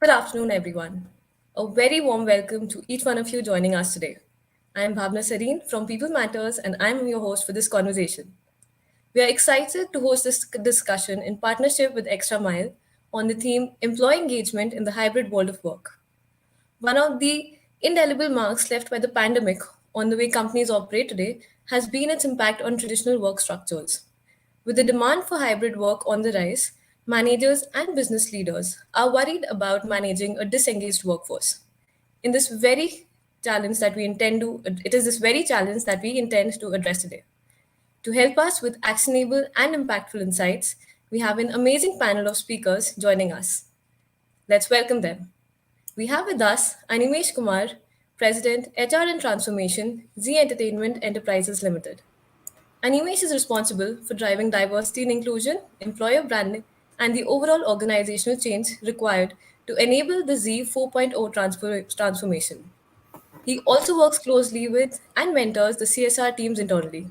Good afternoon, everyone. A very warm welcome to each one of you joining us today. I am Bhavna Sareen from People Matters, and I'm your host for this conversation. We are excited to host this discussion in partnership with Extramile on the theme Employee Engagement in the Hybrid World of Work. One of the indelible marks left by the pandemic on the way companies operate today has been its impact on traditional work structures. With the demand for hybrid work on the rise, managers and business leaders are worried about managing a disengaged workforce. In this very challenge that we intend to, it is this very challenge that we intend to address today. To help us with actionable and impactful insights, we have an amazing panel of speakers joining us. Let's welcome them. We have with us Animesh Kumar, President, HR and Transformation, Z Entertainment Enterprises Limited. Animesh is responsible for driving diversity and inclusion, employer branding, and the overall organizational change required to enable the Z 4.0 transformation. He also works closely with and mentors the CSR teams internally.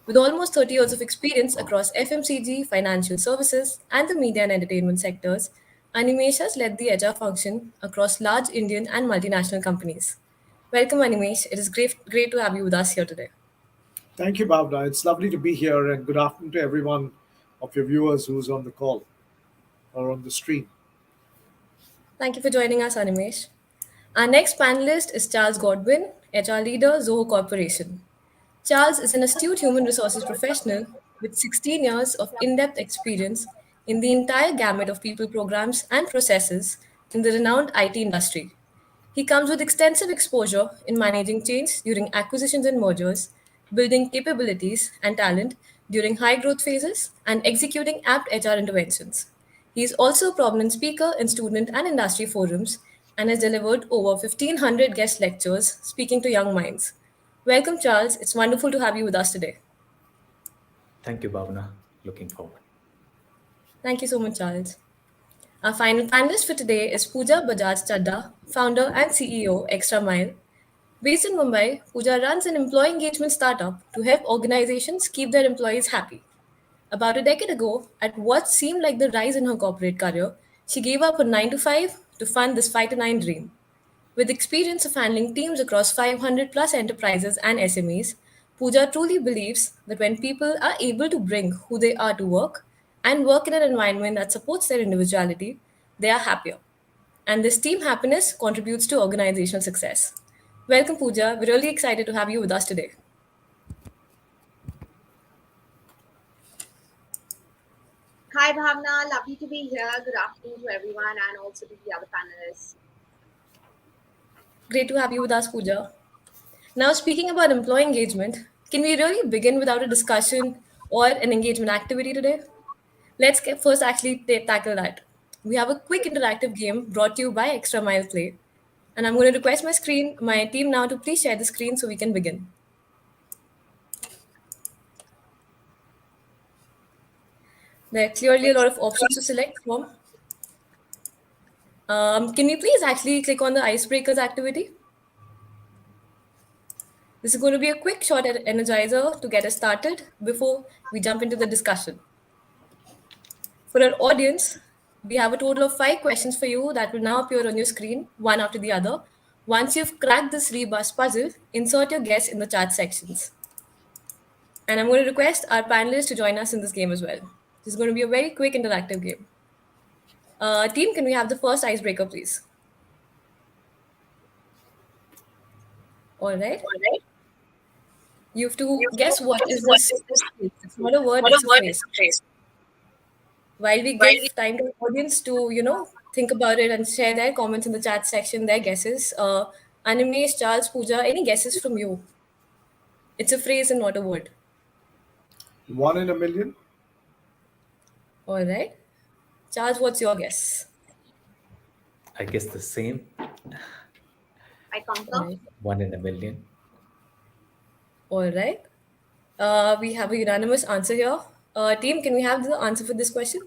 With almost 30 years of experience across FMCG, financial services, and the media and entertainment sectors, Animesh has led the HR function across large Indian and multinational companies. Welcome, Animesh. It is great to have you with us here today. Thank you, Bhavna. It's lovely to be here, and good afternoon to everyone of your viewers who's on the call or on the stream. Thank you for joining us, Animesh. Our next panelist is Charles Godwin, HR leader, Zoho Corporation. Charles is an astute human resources professional with 16 years of in depth experience in the entire gamut of people programs and processes in the renowned IT industry. He comes with extensive exposure in managing change during acquisitions and mergers, building capabilities and talent during high growth phases, and executing apt HR interventions. He is also a prominent speaker in student and industry forums and has delivered over 1,500 guest lectures speaking to young minds. Welcome, Charles. It's wonderful to have you with us today. Thank you, Bhavna. Looking forward. Thank you so much, Charles. Our final panelist for today is Pooja Bajaj Chadda, founder and CEO, Extra Mile. Based in Mumbai, Pooja runs an employee engagement startup to help organizations keep their employees happy. About a decade ago, at what seemed like the rise in her corporate career, she gave up her 9 to 5 to fund this 5 to 9 dream. With experience of handling teams across 500 plus enterprises and SMEs, Pooja truly believes that when people are able to bring who they are to work and work in an environment that supports their individuality, they are happier. And this team happiness contributes to organizational success. Welcome, Pooja. We're really excited to have you with us today. Hi, Bhavna. Lovely to be here. Good afternoon to everyone and also to the other panelists. Great to have you with us, Pooja. Now, speaking about employee engagement, can we really begin without a discussion or an engagement activity today? First actually tackle that. We have a quick interactive game brought to you by Extra Mile Play. And I'm going to request my team now to please share the screen so we can begin. There are clearly a lot of options to select from. Can we please actually click on the icebreakers activity? This is going to be a quick short energizer to get us started before we jump into the discussion. For our audience, we have a total of 5 questions for you that will now appear on your screen, one after the other. Once you've cracked this rebus puzzle, insert your guess in the chat sections. And I'm going to request our panelists to join us in this game as well. This is going to be a very quick interactive game. Team, can we have the first icebreaker, please? All right. You have to guess what is this phrase. It's not a word, it's a phrase. While we give time to the audience to, think about it and share their comments in the chat section, their guesses. Animesh, Charles, Pooja, any guesses from you? It's a phrase and not a word. One in a million? All right. Charles, what's your guess? I guess the same. I concur. All right. 1 in a million. All right. We have a unanimous answer here. Team, can we have the answer for this question?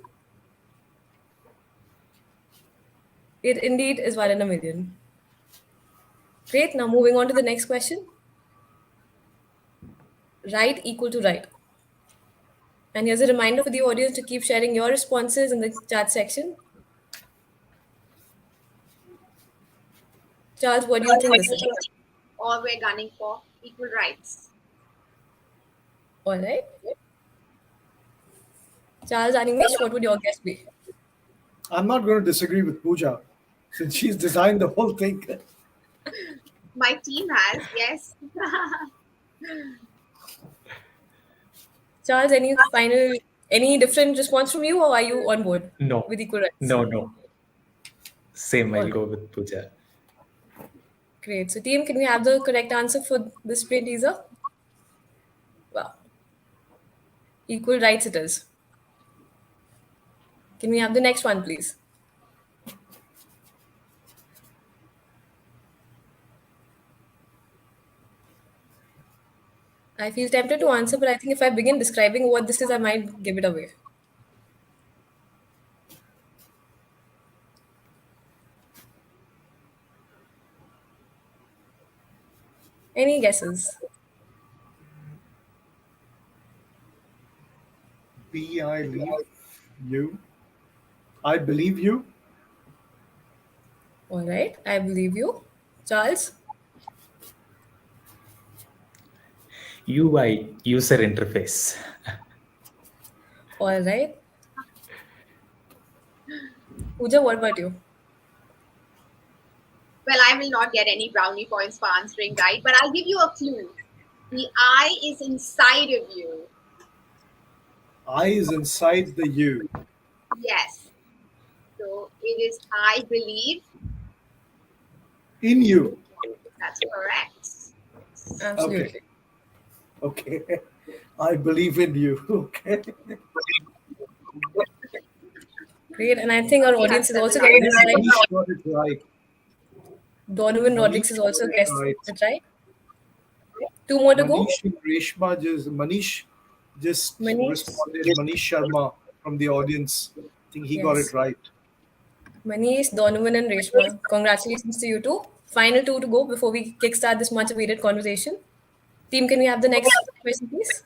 It indeed is 1 in a million. Great. Now moving on to the next question. Right equal to right. And here's a reminder for the audience to keep sharing your responses in the chat section. Charles, what do you think this is? Or we're gunning for equal rights. All right. Charles Animesh, what would your guess be? I'm not going to disagree with Pooja since she's designed the whole thing. My team has, yes. Charles, any different response from you, or are you on board No, with equal rights? no. Same, All I'll right, go with Pooja. great. So, team, can we have the correct answer for this brain teaser? Wow, equal rights it is. Can we have the next one, please? I feel tempted to answer, but I think if I begin describing what this is, I might give it away. Any guesses? I leave you. I believe you. All right, I believe you. Charles? UI, user interface. All right. Pooja, what about you? Well, I will not get any brownie points for answering right, but I'll give you a clue. The I is inside of you. I is inside the you. Yes. So it is I believe. In you. That's correct. Okay. Absolutely. Okay. I believe in you. Okay. Great. And I think our We have audience is also 7 getting out of this right. Manish got it right. Donovan Rodriguez Manish has also got it guessed right. it right. Two more to go. Manish and Reshma just Manish, responded. Manish Sharma from the audience. I think he got it yes. right. Manish, Donovan, and Reshma. Congratulations to you two. Final two to go before we kickstart this much awaited conversation. Team, can we have the next question, please?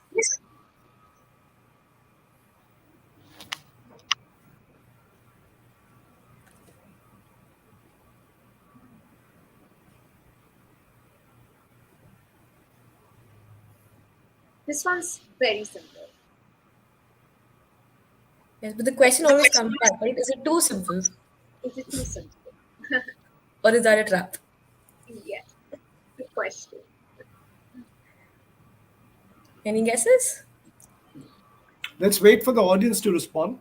This one's very simple. Yes, but the question always comes back, right? Is it too simple? Is it too simple? Or is that a trap? Yes. Good question. Any guesses? Let's wait for the audience to respond.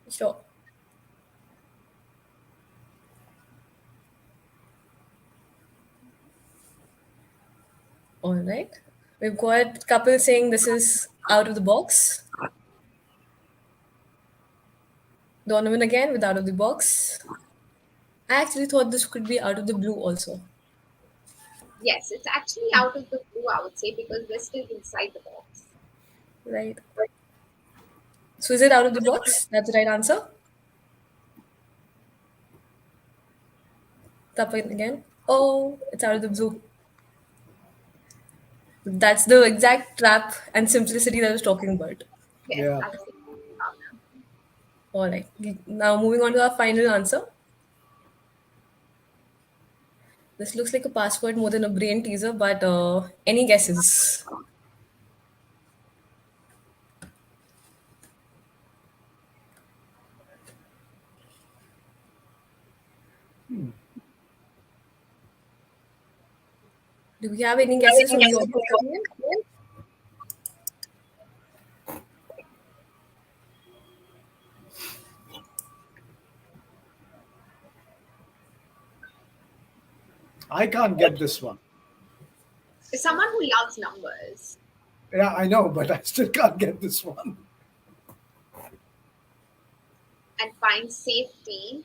Sure. All right. We've got couple saying this is out of the box. Donovan again with out of the box. I actually thought this could be out of the blue also. Yes, it's actually out of the blue, I would say, because we're still inside the box. Right. So is it out of the box? That's the right answer. Tapan again. Oh, it's out of the blue. That's the exact trap and simplicity that I was talking about. Yes, Yeah. absolutely. Bhavna. All right. Now moving on to our final answer. This looks like a password more than a brain teaser, but any guesses? Do we have any guesses from the audience coming in? I can't get this one. It's someone who loves numbers Yeah, I know, but I still can't get this one. and finds safety.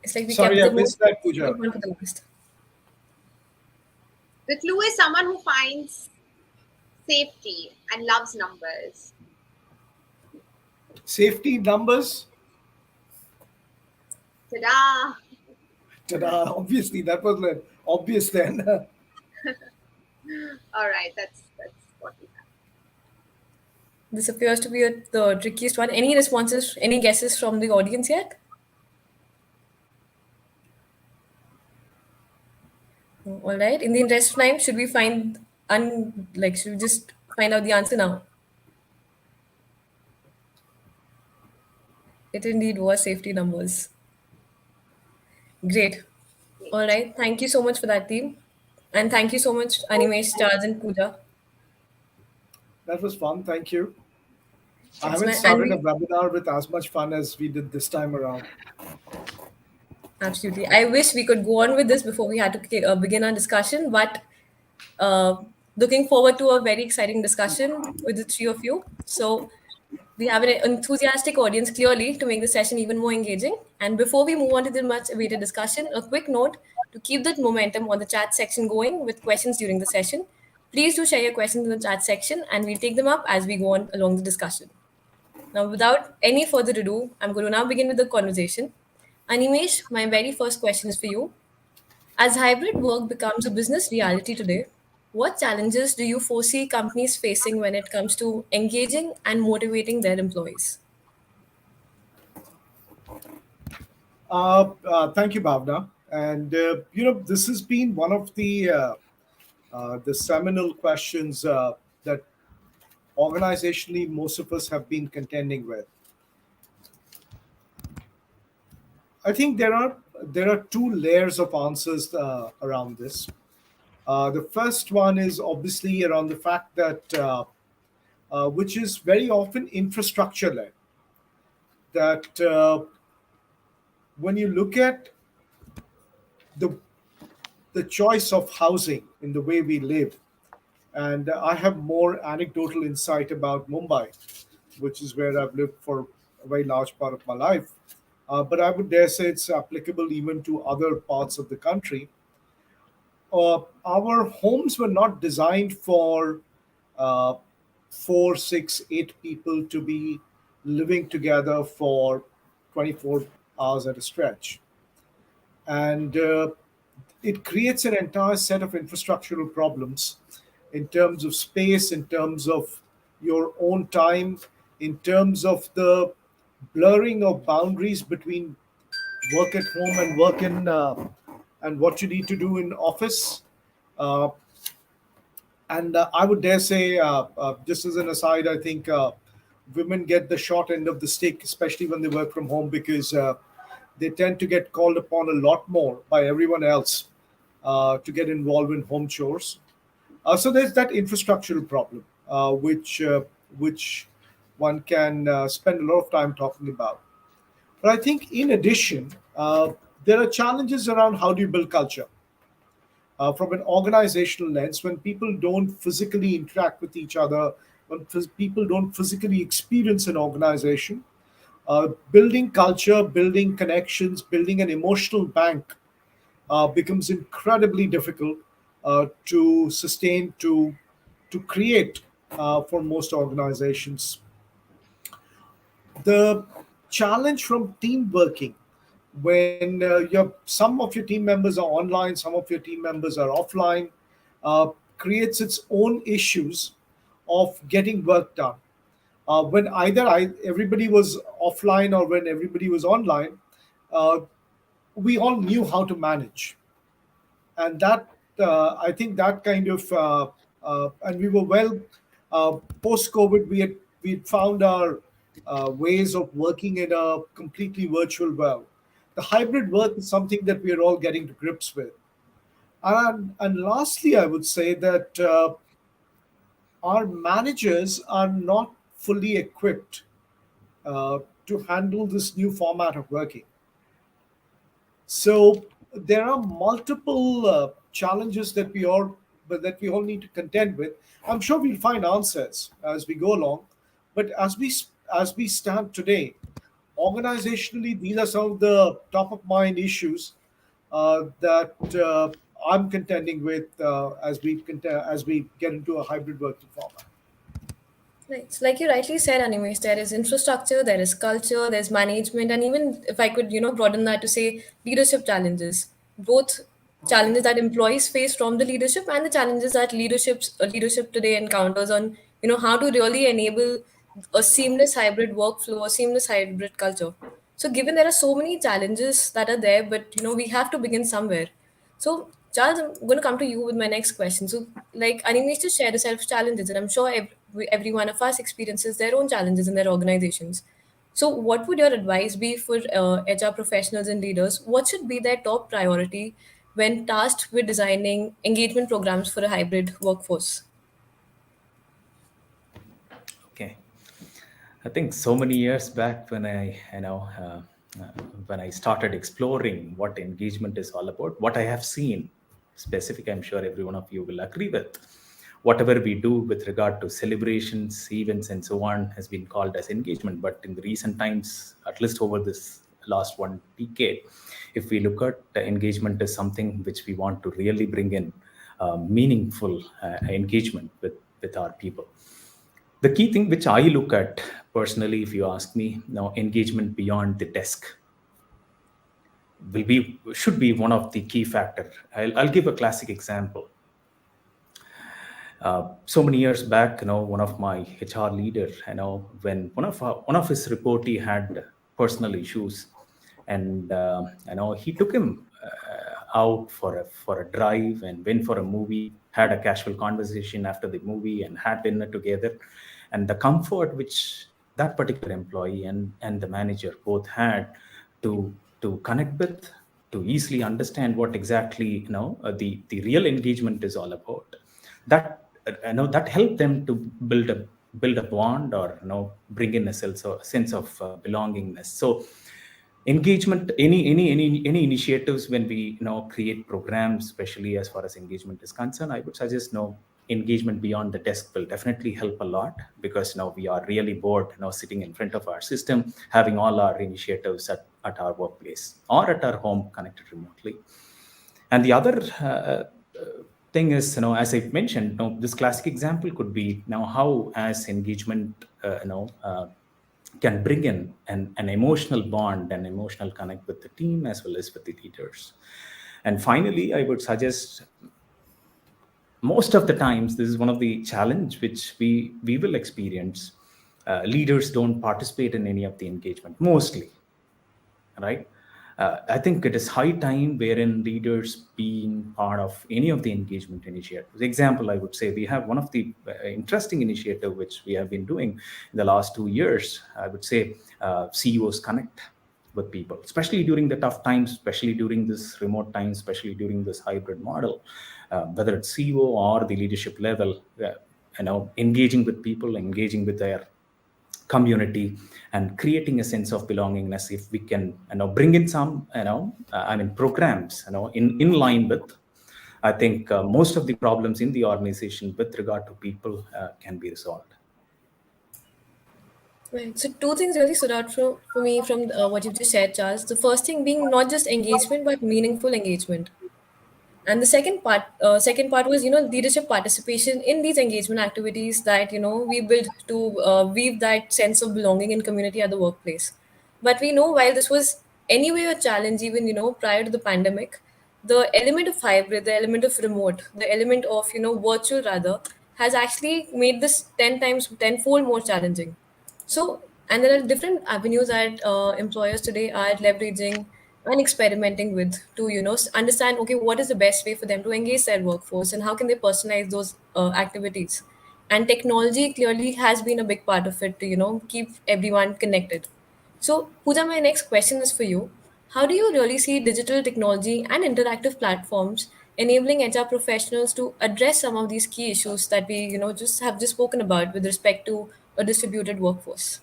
It's like we Sorry, kept I the missed most that, Pooja. difficult one for the last. The clue is someone who finds safety and loves numbers. Safety numbers. Ta-da! Ta-da. Obviously, that was obvious then. All right, that's what we have. This appears to be the trickiest one. Any responses, any guesses from the audience yet? All right. In the interest of time, should we find should we just find out the answer now? It indeed was safety numbers. Great. All right. Thank you so much for that, team. And thank you so much, Animesh, Charles, and Pooja. That was fun. Thank you. I Yes, haven't man. And started a we webinar with as much fun as we did this time around. absolutely. I wish we could go on with this before we had to begin our discussion, but uh, looking forward to a very exciting discussion with the three of you. So we have an enthusiastic audience clearly to make the session even more engaging. And before we move on to the much awaited discussion, a quick note to keep that momentum on the chat section going with questions during the session. Please do share your questions in the chat section and we'll take them up as we go on along the discussion. Now, without any further ado, I'm going to now begin with the conversation. Animesh, my very first question is for you. As hybrid work becomes a business reality today, what challenges do you foresee companies facing when it comes to engaging and motivating their employees? Thank you, Bhavna. And this has been one of the seminal questions that organizationally most of us have been contending with. I think there are two layers of answers around this. The first one is obviously around the fact that which is very often infrastructure led. That when you look at the the choice of housing in the way we live, and I have more anecdotal insight about Mumbai, which is where I've lived for a very large part of my life. But I would dare say it's applicable even to other parts of the country. Our homes were not designed for uh, four, six, eight people to be living together for 24 hours at a stretch. And it creates an entire set of infrastructural problems in terms of space, in terms of your own time, in terms of the blurring of boundaries between work at home and work in and what you need to do in office. Uh, and I would dare say, just as an aside, I think women get the short end of the stick, especially when they work from home, because they tend to get called upon a lot more by everyone else to get involved in home chores. So there's that infrastructural problem, which one can spend a lot of time talking about. But I think, in addition, there are challenges around how do you build culture from an organizational lens when people don't physically interact with each other, when people don't physically experience an organization. Building culture, building connections, building an emotional bank becomes incredibly difficult to sustain, to create for most organizations. The challenge from team working when some of your team members are online, some of your team members are offline, creates its own issues of getting work done. When everybody was offline or when everybody was online, uh, we all knew how to manage, and that I think that kind of and we were well post COVID. We had found our ways of working in a completely virtual world. The hybrid work is something that we are all getting to grips with. And lastly, I would say that our managers are not fully equipped uh, to handle this new format of working. So there are multiple challenges that we all need to contend with. I'm sure we'll find answers as we go along, but as we stand today, organizationally, these are some of the top of mind issues that I'm contending with as we get into a hybrid working format. Right. So like you rightly said, Animesh, there is infrastructure, there is culture, there's management, and even if I could, broaden that to say leadership challenges, both challenges that employees face from the leadership and the challenges that leadership today encounters on, how to really enable a seamless hybrid workflow, a seamless hybrid culture. So given there are so many challenges that are there, but we have to begin somewhere. So Charles, I'm going to come to you with my next question. So, like, Animesh just shared a set of challenges, and I'm sure every one of us experiences their own challenges in their organizations. So, what would your advice be for HR professionals and leaders? What should be their top priority when tasked with designing engagement programs for a hybrid workforce? Okay. I think so many years back when uh, when I started exploring what engagement is all about, what I have seen specific, I'm sure every one of you will agree with. Whatever we do with regard to celebrations, events, and so on has been called as engagement. But in the recent times, at least over this last one decade, if we look at engagement as something which we want to really bring in meaningful engagement with our people. The key thing which I look at personally, if you ask me, now engagement beyond the desk should be one of the key factor. I'll give a classic example. So many years back, one of my HR leader, when one of his reportee had personal issues, and he took him out for a drive and went for a movie, had a casual conversation after the movie, and had dinner together, and the comfort which that particular employee and the manager both had to connect with, to easily understand what exactly the real engagement is all about, that that helped them to build a bond, or bring in a sense of belongingness. So engagement, any initiatives, when we create programs, especially as far as engagement is concerned, I would suggest engagement beyond the desk will definitely help a lot, because now we are really bored sitting in front of our system, having all our initiatives at our workplace or at our home connected remotely. And the other thing is, as I mentioned, this classic example could be now how as engagement can bring in an emotional bond, an emotional connect with the team as well as with the leaders. And finally, I would suggest, most of the times this is one of the challenge which we will experience. Leaders don't participate in any of the engagement mostly, right? I think it is high time wherein leaders being part of any of the engagement initiatives. Example, I would say we have one of the interesting initiative which we have been doing in the last 2 years. I would say CEOs connect with people, especially during the tough times, especially during this remote times, especially during this hybrid model, whether it's CEO or the leadership level, engaging with people, engaging with their community, and creating a sense of belongingness. If we can bring in some programs in line with, I think most of the problems in the organization with regard to people can be resolved. Right. So two things really stood out for me from what you've just shared, Charles. The first thing being not just engagement, but meaningful engagement. And the second part was leadership participation in these engagement activities that we build to weave that sense of belonging and community at the workplace. But we know while this was anyway a challenge, even prior to the pandemic, the element of hybrid, the element of remote, the element of virtual rather, has actually made this 10 times tenfold more challenging. So, and there are different avenues that employers today are leveraging and experimenting with to, understand, okay, what is the best way for them to engage their workforce and how can they personalize those activities. And technology clearly has been a big part of it to, keep everyone connected. So, Pooja, my next question is for you. How do you really see digital technology and interactive platforms enabling HR professionals to address some of these key issues that we, just spoken about with respect to a distributed workforce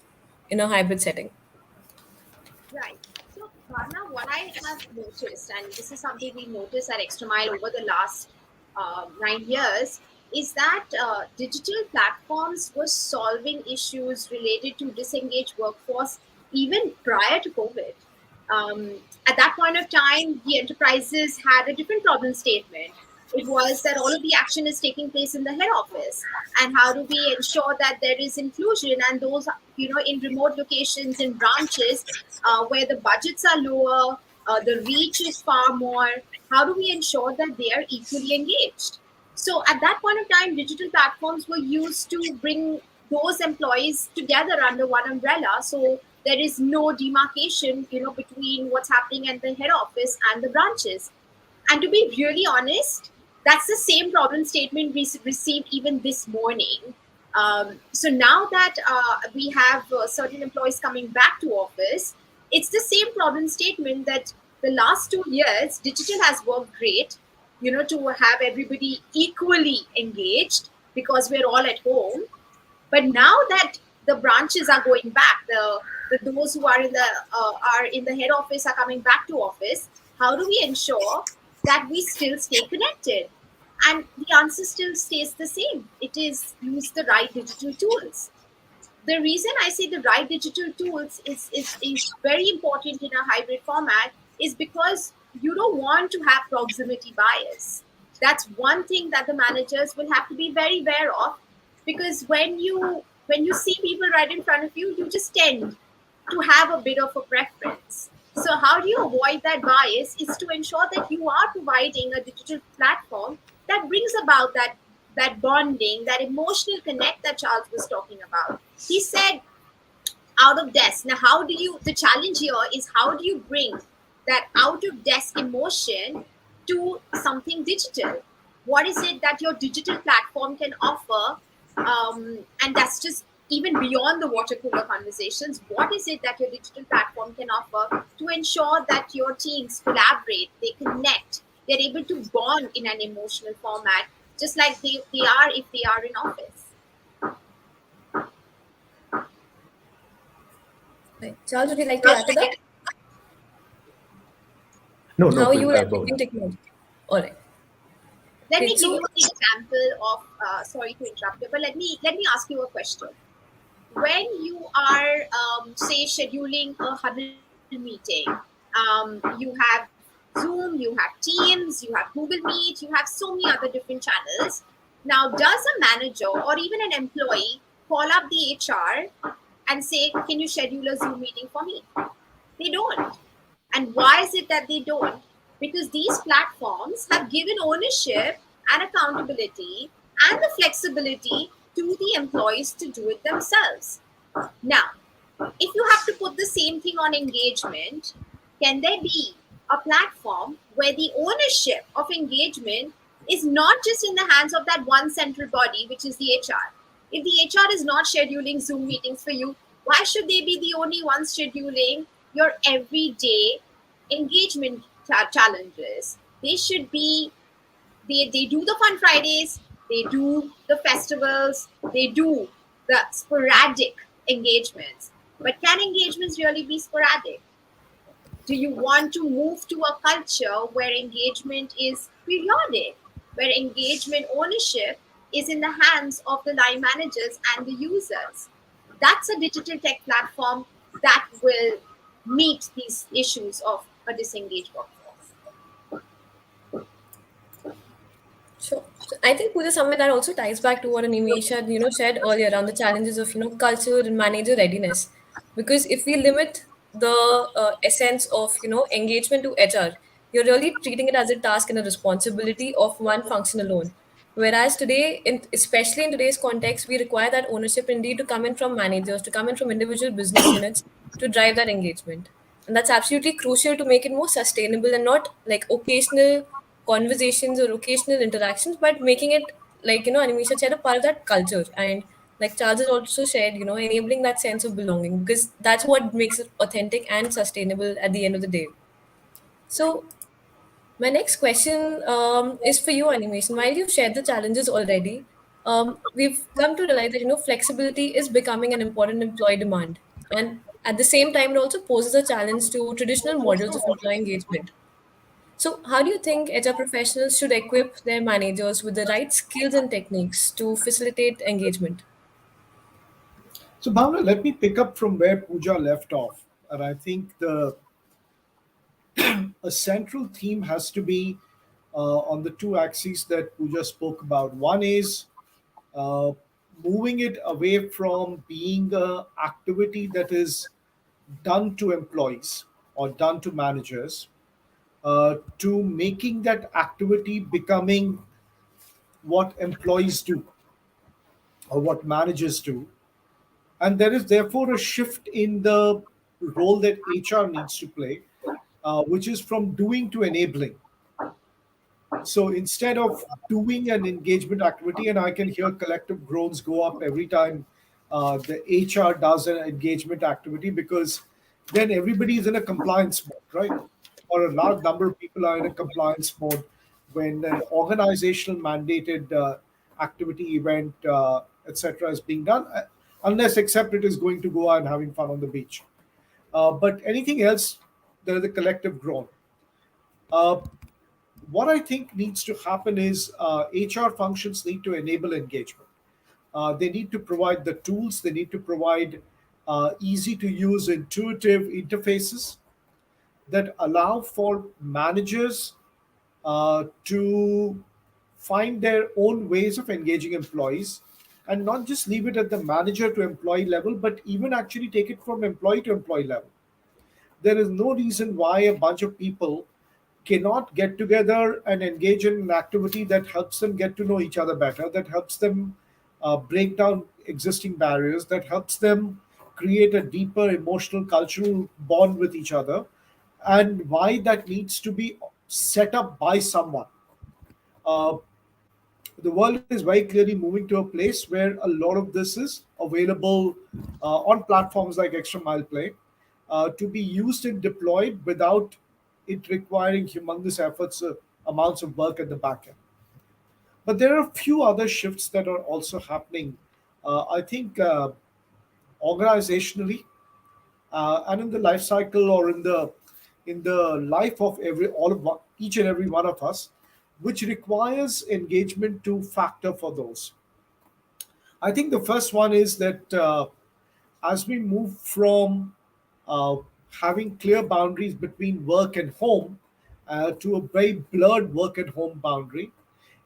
in a hybrid setting? Right. So, Bhavna, what I have noticed, and this is something we noticed at Extramile over the last 9 years, is that digital platforms were solving issues related to disengaged workforce even prior to COVID. At that point of time, the enterprises had a different problem statement. It was that all of the action is taking place in the head office, and how do we ensure that there is inclusion, and those in remote locations, in branches where the budgets are lower, the reach is far more. How do we ensure that they are equally engaged? So at that point of time, digital platforms were used to bring those employees together under one umbrella. So there is no demarcation, between what's happening at the head office and the branches. And to be really honest, that's the same problem statement we received even this morning. So now that we have certain employees coming back to office, it's the same problem statement that the last 2 years, digital has worked great, to have everybody equally engaged because we're all at home. But now that the branches are going back, the those who are in the head office are coming back to office. How do we ensure that we still stay connected? And the answer still stays the same. It is use the right digital tools. The reason I say the right digital tools is very important in a hybrid format is because you don't want to have proximity bias. That's one thing that the managers will have to be very aware of, because when you see people right in front of you, you just tend to have a bit of a preference. So how do you avoid that bias is to ensure that you are providing a digital platform that brings about that bonding, that emotional connect that Charles was talking about. He said out of desk. Now, how do you, the challenge here is how do you bring that out of desk emotion to something digital? What is it that your digital platform can offer? And that's just even beyond the water cooler conversations. What is it that your digital platform can offer to ensure that your teams collaborate, they connect, they're able to bond in an emotional format, just like they are if they are in office? Right. Charles, would you like to add to that? No, no, How are please you go leveraging ahead. technology? All right. Let me Great. give you So, an example of sorry to interrupt you, but let me ask you a question. When you are say scheduling a huddle meeting, you have Zoom, you have Teams, you have Google Meet, you have so many other different channels. Now, does a manager or even an employee call up the HR and say, can you schedule a Zoom meeting for me? They don't. And why is it that they don't? Because these platforms have given ownership and accountability and the flexibility to the employees to do it themselves. Now, if you have to put the same thing on engagement, can there be a platform where the ownership of engagement is not just in the hands of that one central body, which is the HR? If the HR is not scheduling Zoom meetings for you, why should they be the only ones scheduling your everyday engagement challenges? They should be, they do the fun Fridays, they do the festivals, they do the sporadic engagements. But can engagements really be sporadic? Do you want to move to a culture where engagement is periodic, where engagement ownership is in the hands of the line managers and the users? That's a digital tech platform that will meet these issues of a disengaged workforce. sure. So I think Pooja, somewhere that also ties back to what Animesha had, shared earlier around the challenges of, culture and manager readiness. Because if we limit the essence of, engagement to HR, you're really treating it as a task and a responsibility of one function alone. Whereas today, especially in today's context, we require that ownership indeed to come in from managers, to come in from individual business units to drive that engagement. And that's absolutely crucial to make it more sustainable and not like occasional conversations or occasional interactions, but making it like, Animisha said, a part of that culture. And like Charles has also shared, enabling that sense of belonging because that's what makes it authentic and sustainable at the end of the day. So my next question is for you, Animation. While you've shared the challenges already, we've come to realize that flexibility is becoming an important employee demand, and at the same time, it also poses a challenge to traditional models of employee engagement. So, how do you think HR professionals should equip their managers with the right skills and techniques to facilitate engagement? So, Bhavna, let me pick up from where Pooja left off. And I think the a central theme has to be on the two axes that Pooja spoke about. One is uh, moving it away from being a activity that is done to employees or done to managers to making that activity becoming what employees do or what managers do. And there is therefore a shift in the role that HR needs to play, which is from doing to enabling. So instead of doing an engagement activity, and I can hear collective groans go up every time the HR does an engagement activity, because then everybody is in a compliance mode, right? Or a large number of people are in a compliance mode when an organizational mandated activity, event, etc., is being done, unless except it is going to go out and having fun on the beach. But anything else, there is a collective groan. Uh, what I think needs to happen is HR functions need to enable engagement. They need to provide the tools, they need to provide easy to use, intuitive interfaces that allow for managers to find their own ways of engaging employees, and not just leave it at the manager to employee level, but even actually take it from employee to employee level. There is no reason why a bunch of people cannot get together and engage in an activity that helps them get to know each other better, that helps them break down existing barriers, that helps them create a deeper emotional, cultural bond with each other, and why that needs to be set up by someone. Uh, the world is very clearly moving to a place where a lot of this is available on platforms like Extra Mile Play, to be used and deployed without it requiring humongous efforts, amounts of work at the back end. But there are a few other shifts that are also happening. I think organizationally, and in the life cycle, or in the life of every all of each and every one of us, which requires engagement to factor for those. I think the first one is that as we move from uh, having clear boundaries between work and home to a very blurred work and home boundary,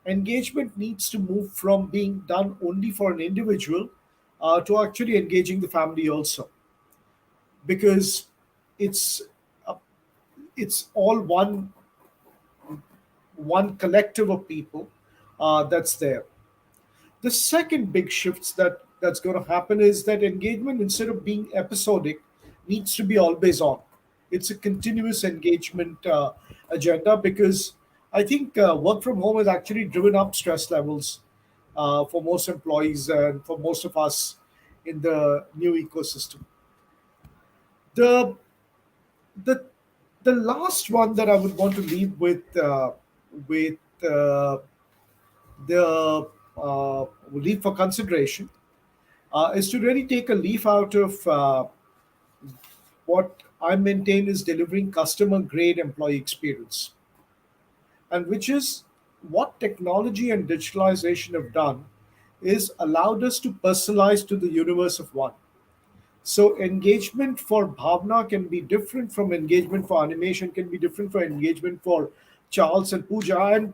engagement needs to move from being done only for an individual to actually engaging the family also, because it's uh, it's all one collective of people that's there. The second big shifts that's going to happen is that engagement, instead of being episodic, needs to be always on. It's a continuous engagement agenda, because I think work from home has actually driven up stress levels for most employees and for most of us in the new ecosystem. The the the last one that I would want to leave with the leave for consideration is to really take a leaf out of what I maintain is delivering customer grade employee experience, and which is what technology and digitalization have done is allowed us to personalize to the universe of one. So engagement for Bhavna can be different from engagement for animation, can be different for engagement for Charles and Pooja. And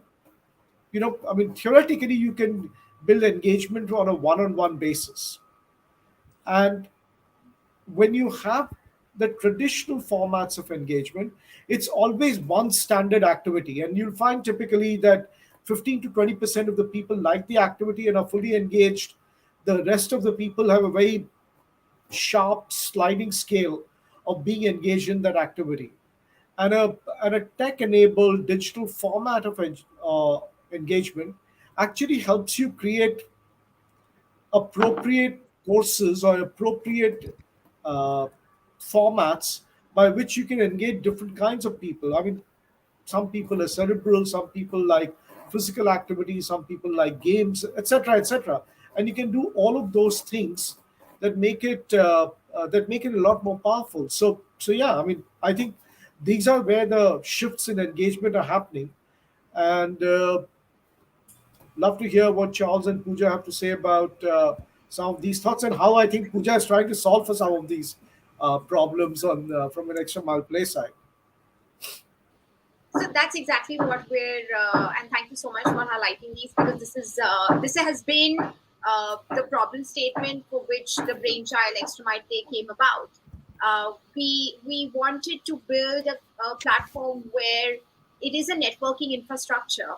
I mean, theoretically, you can build engagement on a one-on-one basis. And when you have the traditional formats of engagement, it's always one standard activity. And you'll find typically that 15 to 20% of the people like the activity and are fully engaged. The rest of the people have a very sharp sliding scale of being engaged in that activity. And a tech enabled digital format of engagement actually helps you create appropriate courses or appropriate uh, formats by which you can engage different kinds of people. I mean, some people are cerebral, some people like physical activities, some people like games, etc., etc. And you can do all of those things that make it a lot more powerful. So yeah, I mean, I think these are where the shifts in engagement are happening, and love to hear what Charles and Pooja have to say about some of these thoughts, and how I think Pooja is trying to solve for some of these problems on from an extra mile play side. So that's exactly what we're, and thank you so much for highlighting these, because this has been the problem statement for which the brainchild Extramite Day came about. We wanted to build a platform where it is a networking infrastructure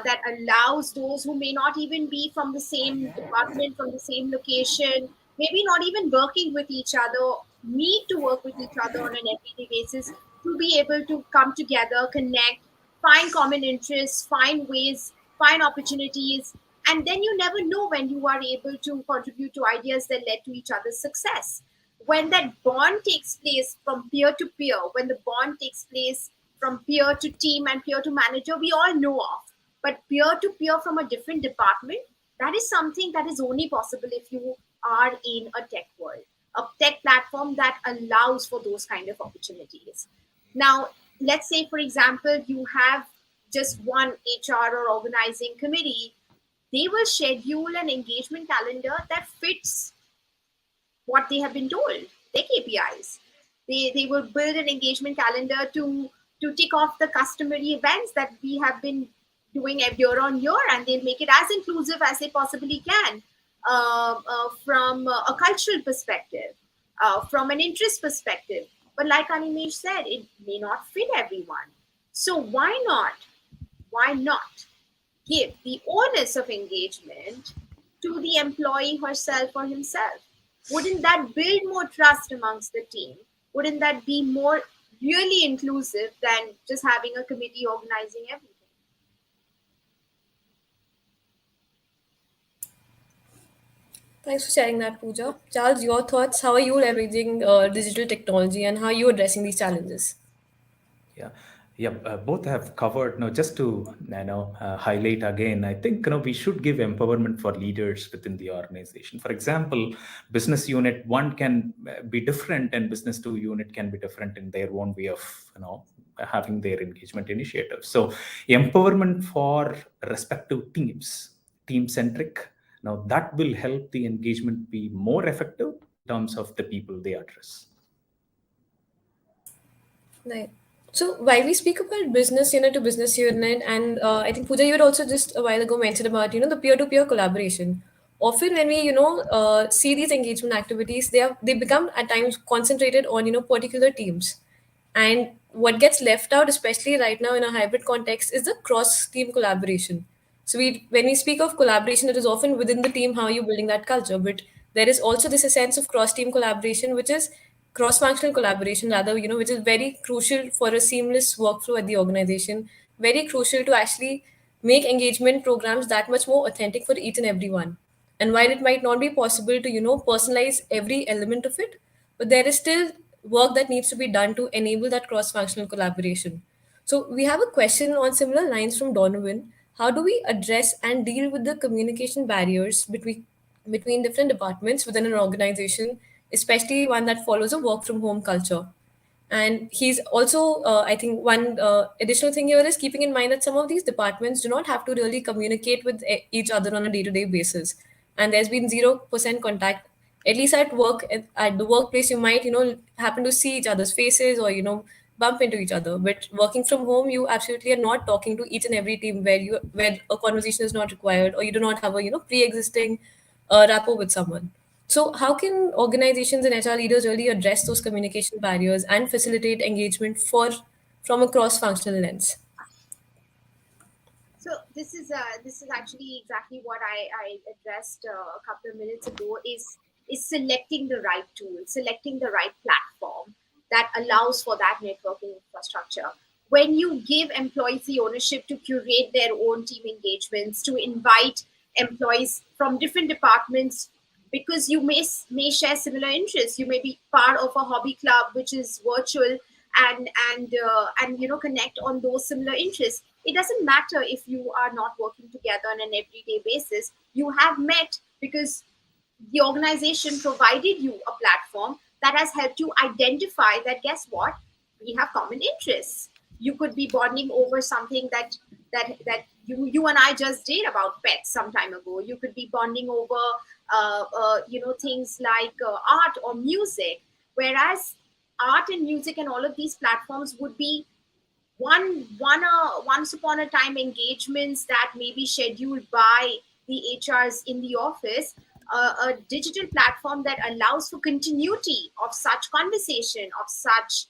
that allows those who may not even be from the same department, from the same location, maybe not even working with each other, need to work with each other on an everyday basis, to be able to come together, connect, find common interests, find ways, find opportunities, and then you never know when you are able to contribute to ideas that led to each other's success. When that bond takes place from peer to peer, when the bond takes place from peer to team and peer to manager, we all know of. But peer to peer from a different department, that is something that is only possible if you are in a tech world, a tech platform that allows for those kind of opportunities. Now, let's say, for example, you have just one HR or organizing committee, they will schedule an engagement calendar that fits what they have been told, their KPIs. They will build an engagement calendar to tick off the customary events that we have been doing year on year, and they'll make it as inclusive as they possibly can from a cultural perspective, from an interest perspective. But like Animesh said, it may not fit everyone. So why not? Why not give the onus of engagement to the employee herself or himself? Wouldn't that build more trust amongst the team? Wouldn't that be more really inclusive than just having a committee organizing everything? Thanks for sharing that, Pooja. Charles, your thoughts? How are you leveraging digital technology and how are you addressing these challenges? Yeah, yeah, both have covered. No, just to highlight again, I think we should give empowerment for leaders within the organization. For example, business unit one can be different, and business two unit can be different in their own way of having their engagement initiatives. So, empowerment for respective teams, team centric. Now that will help the engagement be more effective in terms of the people they address. Right. So while we speak about business unit to business unit, and I think Pooja, you had also just a while ago mentioned about the peer-to-peer collaboration. Often when we see these engagement activities, they become at times concentrated on particular teams, and what gets left out, especially right now in a hybrid context, is the cross-team collaboration. So when we speak of collaboration, it is often within the team how you're building that culture, but there is also this a sense of cross-team collaboration, which is cross-functional collaboration rather, which is very crucial for a seamless workflow at the organization, very crucial to actually make engagement programs that much more authentic for each and every one. And while it might not be possible to, personalize every element of it, but there is still work that needs to be done to enable that cross-functional collaboration. So we have a question on similar lines from Donovan. How do we address and deal with the communication barriers between different departments within an organization, especially one that follows a work from home culture? And he's also, I think, one additional thing here is keeping in mind that some of these departments do not have to really communicate with each other on a day to day basis. And there's been 0% contact. At least at work, at the workplace, you might, happen to see each other's faces or, bump into each other. But working from home, you absolutely are not talking to each and every team where a conversation is not required, or you do not have a, pre existing rapport with someone. So, how can organizations and HR leaders really address those communication barriers and facilitate engagement from a cross-functional lens? So this is actually exactly what I addressed a couple of minutes ago. Is selecting the right tool, selecting the right platform that allows for that networking infrastructure. When you give employees the ownership to curate their own team engagements, to invite employees from different departments, because you may share similar interests, you may be part of a hobby club which is virtual, and connect on those similar interests. It doesn't matter if you are not working together on an everyday basis. You have met because the organization provided you a platform that has helped you identify that, guess what, we have common interests. You could be bonding over something that you and I just did about pets some time ago. You could be bonding over things like art or music, whereas art and music and all of these platforms would be once upon a time engagements that may be scheduled by the HRs in the office, a digital platform that allows for continuity of such conversation, of such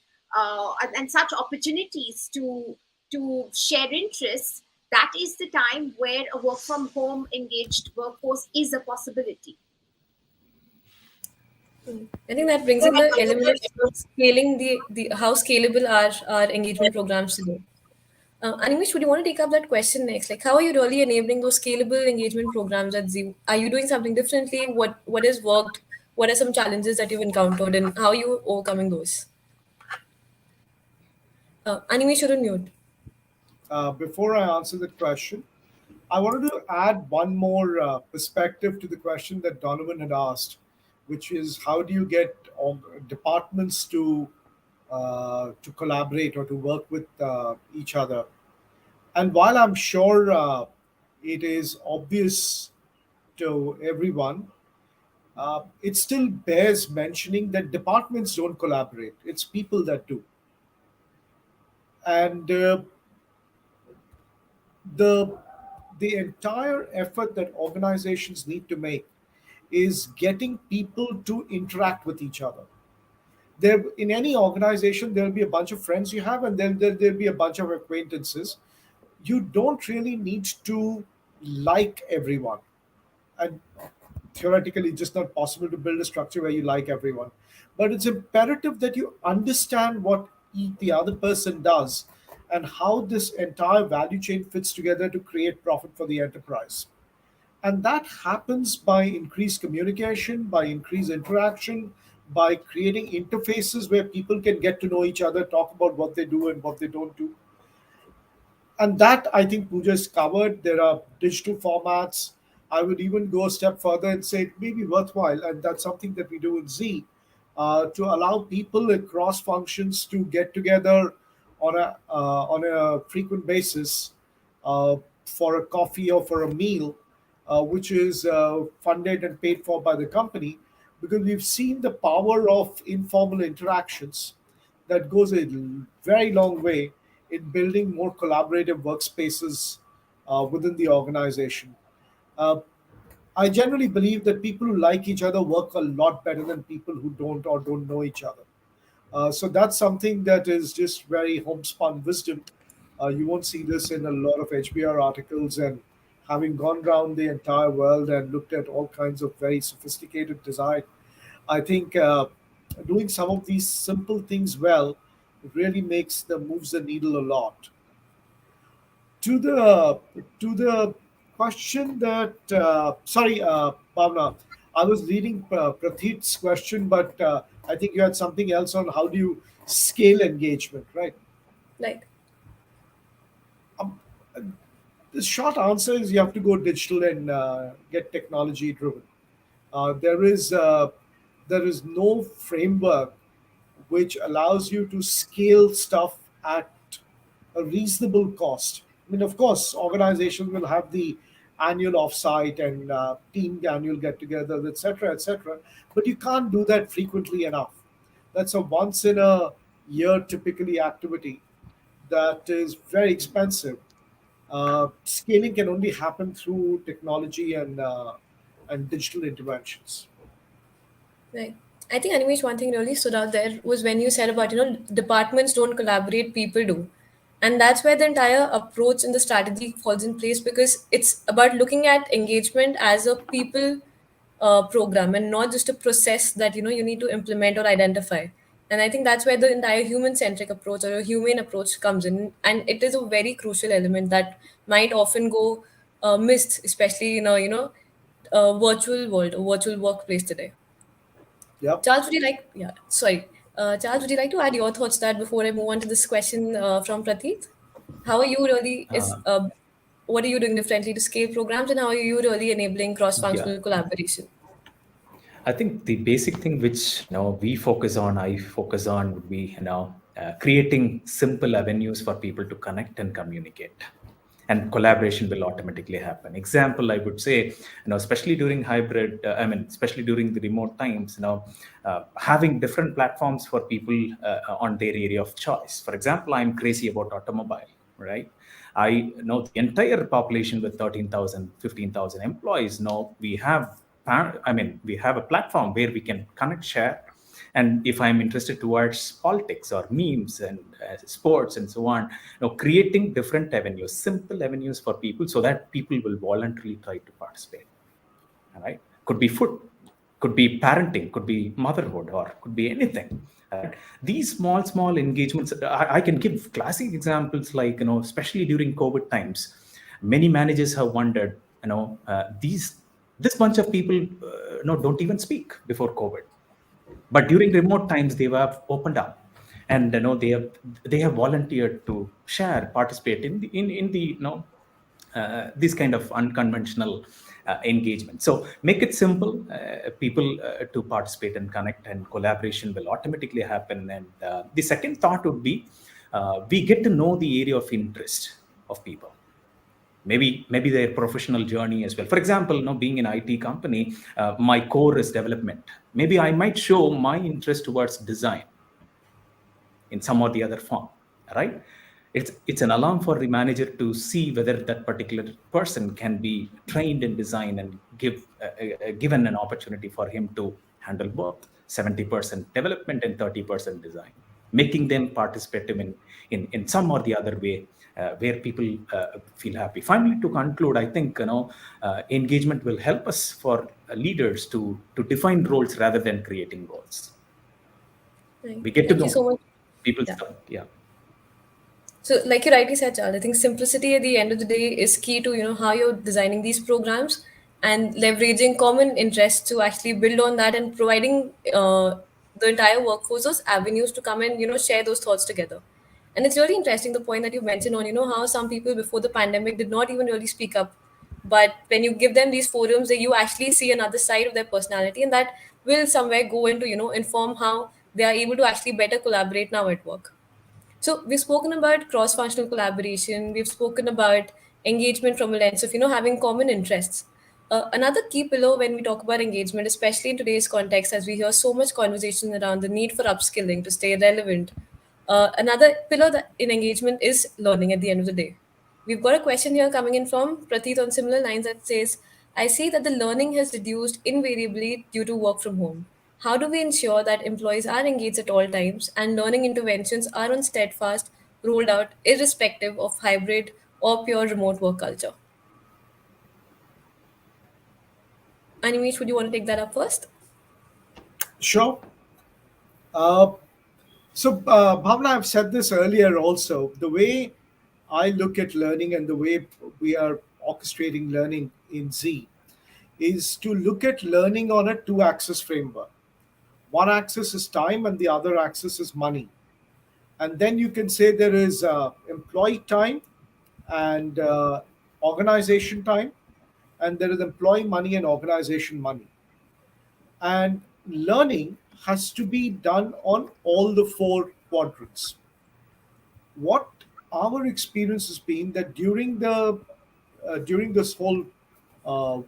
and such opportunities to share interests. That is the time where a work from home engaged workforce is a possibility. I think that brings in the element of scaling the how scalable are our engagement programs today. Animesh, would you want to take up that question next? Like, how are you really enabling those scalable engagement programs at Z? Are you doing something differently? What has worked? What are some challenges that you've encountered, and how are you overcoming those? Animesh, you're on mute. Before I answer that question, I wanted to add one more perspective to the question that Donovan had asked, which is how do you get departments to collaborate or to work with each other? And while I'm sure it is obvious to everyone, it still bears mentioning that departments don't collaborate. It's people that do. And the the entire effort that organizations need to make is getting people to interact with each other. There, in any organization, there'll be a bunch of friends you have, and then there'll be a bunch of acquaintances. You don't really need to like everyone, and theoretically it's just not possible to build a structure where you like everyone, but it's imperative that you understand what the other person does and how this entire value chain fits together to create profit for the enterprise. And that happens by increased communication, by increased interaction, by creating interfaces where people can get to know each other, talk about what they do and what they don't do. And that I think Pooja is covered. There are digital formats. I would even go a step further and say it may be worthwhile, and that's something that we do in Z, to allow people across functions to get together on a frequent basis uh, for a coffee or for a meal, which is funded and paid for by the company, because we've seen the power of informal interactions that goes a very long way in building more collaborative workspaces within the organization. Uh, I generally believe that people who like each other work a lot better than people who don't or don't know each other. So that's something that is just very homespun wisdom. You won't see this in a lot of HBR articles. And having gone around the entire world and looked at all kinds of very sophisticated design, I think doing some of these simple things well really makes the moves the needle a lot. To the question that sorry, Bhavna, I was reading Prateek's question, but I think you had something else on how do you scale engagement, right? Like, Um, the short answer is you have to go digital and get technology driven. Uh, there is uh, there is no framework which allows you to scale stuff at a reasonable cost. I mean, of course, organizations will have the annual offsite and team annual get-togethers, etc., etc. But you can't do that frequently enough. That's a once in a year typically activity that is very expensive. Scaling can only happen through technology and digital interventions. right. I think Animesh, one thing really stood out there was when you said about, departments don't collaborate, people do. And that's where the entire approach and the strategy falls in place, because it's about looking at engagement as a people program and not just a process that, you need to implement or identify. And I think that's where the entire human centric approach or a humane approach comes in. And it is a very crucial element that might often go missed, especially in a, virtual world or virtual workplace today. Yep. Charles, would you like? Yeah, sorry. Charles, would you like to add your thoughts to that before I move on to this question from Prateek? How are you really what are you doing differently to scale programs, and how are you really enabling Yeah, cross-functional collaboration? I think the basic thing which we focus on, I focus on, would be creating simple avenues for people to connect and communicate, and collaboration will automatically happen. Example, I would say, especially during hybrid, especially during the remote times, having different platforms for people on their area of choice. For example, I'm crazy about automobile, right? I know the entire population with 13,000, 15,000 employees. Now we have, we have a platform where we can connect, share. And if I'm interested towards politics or memes and sports and so on, creating different avenues, simple avenues for people, so that people will voluntarily try to participate. All right, could be food, could be parenting, could be motherhood, or could be anything. Right? These small engagements, I can give classic examples like, especially during COVID times, many managers have wondered, this bunch of people, don't even speak before COVID, but during remote times they have opened up, and they have volunteered to share, participate in the this kind of unconventional engagement. So make it simple, people to participate and connect, and collaboration will automatically happen. And the second thought would be, we get to know the area of interest of people, maybe their professional journey as well. For example, being an IT company, my core is development. Maybe I might show my interest towards design in some or the other form, right? It's an alarm for the manager to see whether that particular person can be trained in design, and given an opportunity for him to handle both 70% development and 30% design, making them participative in some or the other way, where people feel happy. Finally, to conclude, I think engagement will help us for leaders to define roles rather than creating roles. Right. We get to Thank you so know much. people's Yeah. stuff. Yeah. So, like you rightly said, Charles, I think simplicity at the end of the day is key to how you're designing these programs, and leveraging common interests to actually build on that, and providing the entire workforce those avenues to come and share those thoughts together. And it's really interesting the point that you mentioned on how some people before the pandemic did not even really speak up, but when you give them these forums, you actually see another side of their personality, and that will somewhere go into inform how they are able to actually better collaborate now at work. So we've spoken about cross-functional collaboration. We've spoken about engagement from a lens of having common interests. Another key pillar when we talk about engagement, especially in today's context, as we hear so much conversation around the need for upskilling to stay relevant. Another pillar in engagement is learning. At the end of the day, we've got a question here coming in from Prateet on similar lines that says, I see that the learning has reduced invariably due to work from home. How do we ensure that employees are engaged at all times and learning interventions are on steadfast, rolled out, irrespective of hybrid or pure remote work culture? Animesh, would you want to take that up first? Sure. Uh, Bhavna, I've said this earlier also. The way I look at learning and the way we are orchestrating learning in Z is to look at learning on a two axis framework. One axis is time, and the other axis is money. And then you can say there is employee time and organization time, and there is employee money and organization money. And learning has to be done on all the four quadrants. What our experience has been that during this whole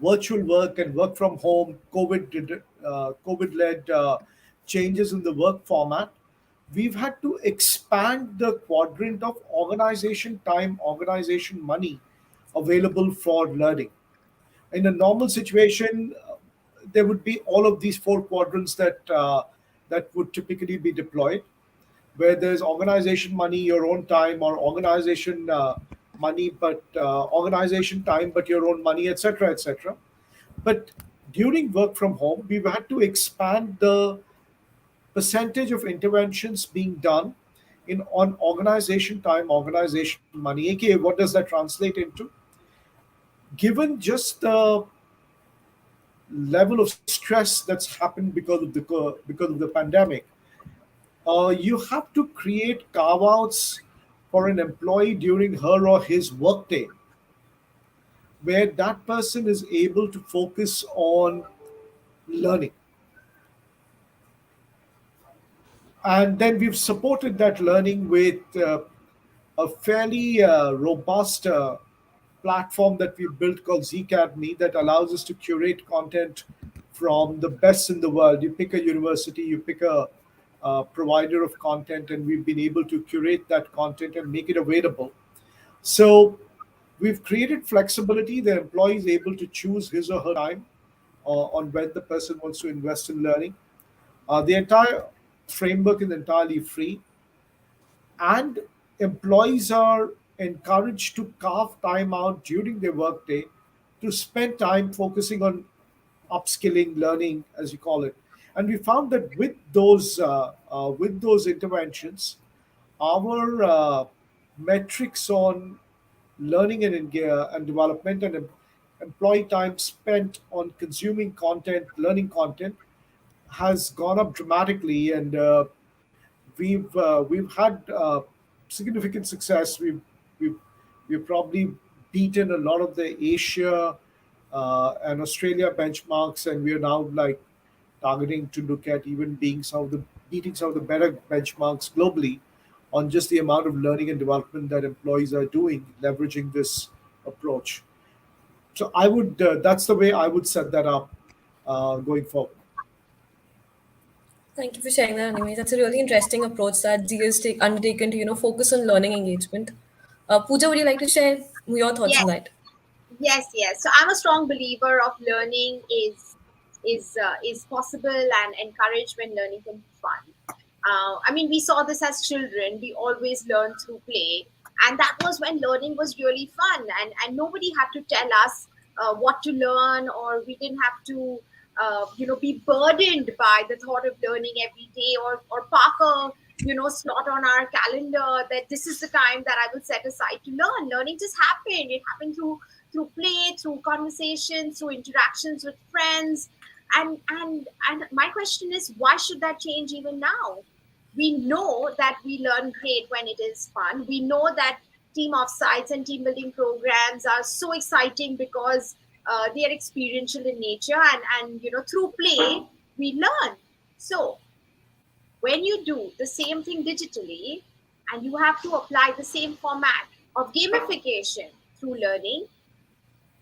virtual work and work from home, COVID led changes in the work format, we've had to expand the quadrant of organization time, organization money available for learning. In a normal situation, there would be all of these four quadrants that would typically be deployed, where there's organization money, your own time, or organization money, but organization time, but your own money, etc., etc. But during work from home, we've had to expand the percentage of interventions being done in on organization time, organization money. AKA, what does that translate into? Given just the level of stress that's happened because of the pandemic, you have to create carve outs for an employee during her or his workday where that person is able to focus on learning. And then we've supported that learning with a fairly robust platform that we've built called Zcademy that allows us to curate content from the best in the world. You pick a university, you pick a provider of content, and we've been able to curate that content and make it available. So we've created flexibility. The employee is able to choose his or her time on when the person wants to invest in learning. The entire framework is entirely free, and employees are encouraged to carve time out during their workday to spend time focusing on upskilling, learning, as you call it. And we found that with those interventions, our metrics on learning and development and employee time spent on consuming content, learning content, has gone up dramatically, and we've had significant success. We've we've probably beaten a lot of the Asia and Australia benchmarks, and we are now like targeting to look at even beating some of the better benchmarks globally on just the amount of learning and development that employees are doing, leveraging this approach. So I would that's the way I would set that up going forward. Thank you for sharing that, Animesh. That's a really interesting approach that Z has undertaken to, focus on learning engagement. Pooja, would you like to share your thoughts on Yes, that? yes. So I'm a strong believer of learning is possible and encouraged when learning can be fun. I mean, we saw this as children. We always learned through play, and that was when learning was really fun, and nobody had to tell us what to learn, or we didn't have to, be burdened by the thought of learning every day, or park a slot on our calendar that this is the time that I will set aside to learn. Learning just happened. It happened through play, through conversations, through interactions with friends, and my question is, why should that change even now? We know that we learn great when it is fun. We know that team offsites and team building programs are so exciting because they are experiential in nature, and through play we learn. So when you do the same thing digitally and you have to apply the same format of gamification through learning,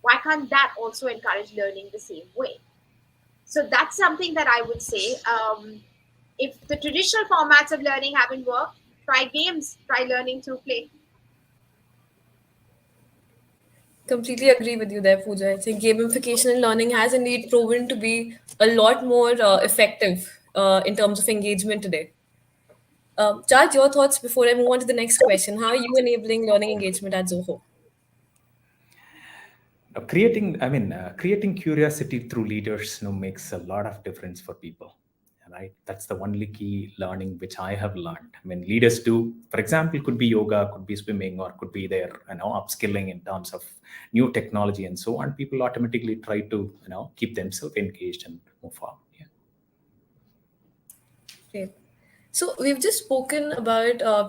why can't that also encourage learning the same way? So that's something that I would say. If the traditional formats of learning haven't worked, try games, try learning through play. Completely agree with you there, Pooja. I think gamification in learning has indeed proven to be a lot more effective in terms of engagement today. Charles, your thoughts before I move on to the next question. How are you enabling learning engagement at Zoho? Creating curiosity through leaders, makes a lot of difference for people, right? That's the only key learning which I have learned. I mean, leaders do, for example, could be yoga, could be swimming, or could be their, upskilling in terms of new technology and so on. People automatically try to, keep themselves engaged and move forward. Yeah. Great. So we've just spoken about, a